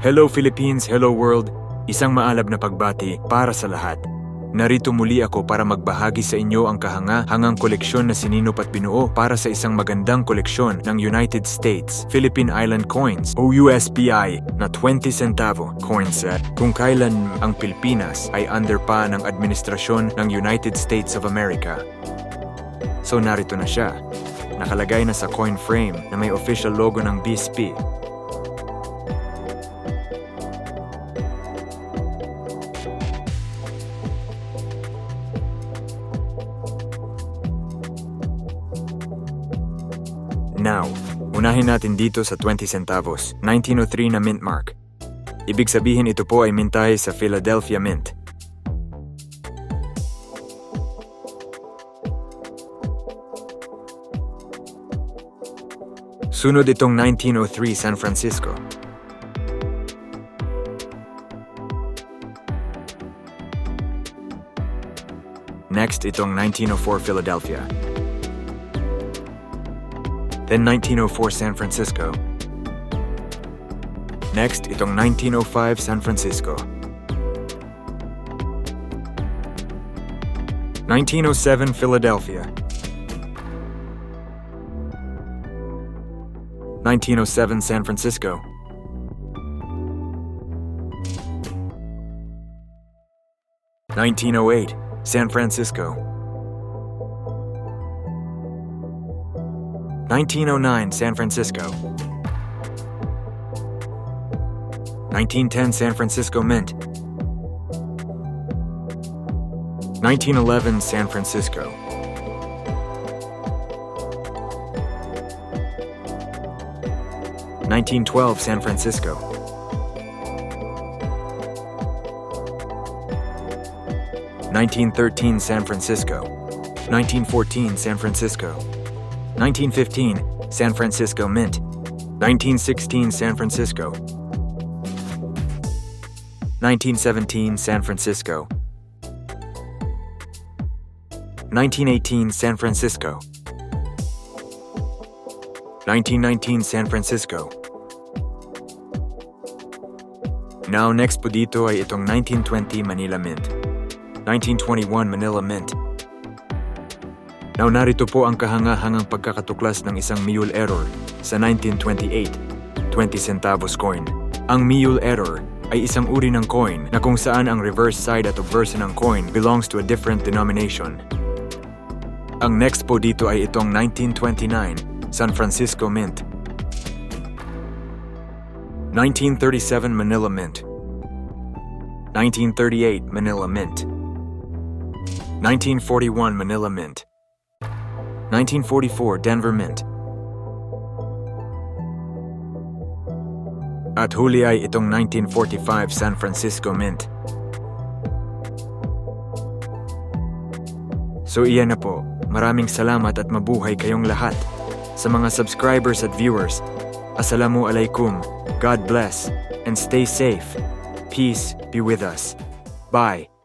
Hello Philippines, hello world. Isang maalab na pagbati para sa lahat. Narito muli ako para magbahagi sa inyo ang kahangahangang koleksyon na sininop at binuo para sa isang magandang koleksyon ng United States Philippine Island Coins o USPI na 20 centavo coin set kung kailan ang Pilipinas ay under pa ng administrasyon ng United States of America. So narito na siya. Nakalagay na sa coin frame na may official logo ng BSP. Now, unahin natin dito sa 20 centavos, 1903 na mint mark. Ibig sabihin ito po ay mintahe sa Philadelphia Mint. Sunod itong 1903 San Francisco. Next itong 1904 Philadelphia. Then 1904 San Francisco. Next, itong 1905 San Francisco. 1907 Philadelphia. 1907 San Francisco. 1908 San Francisco. 1909 San Francisco. 1910 San Francisco Mint. 1911 San Francisco. 1912 San Francisco. 1913 San Francisco. 1914 San Francisco. 1915, San Francisco Mint. 1916, San Francisco. 1917, San Francisco. 1918, San Francisco. 1919, San Francisco. Now, next po dito ay itong 1920 Manila Mint. 1921 Manila Mint. Now, narito po ang kahangahangang pagkakatuklas ng isang mule error sa 1928 20 centavos coin. Ang mule error ay isang uri ng coin na kung saan ang reverse side at obverse ng coin belongs to a different denomination. Ang next po dito ay itong 1929 San Francisco Mint. 1937 Manila Mint. 1938 Manila Mint. 1941 Manila Mint. 1944 Denver Mint. At huli ay itong 1945 San Francisco Mint. So iyan na po. Maraming salamat at mabuhay kayong lahat. Sa mga subscribers at viewers, Assalamualaikum, God bless, and stay safe. Peace be with us. Bye.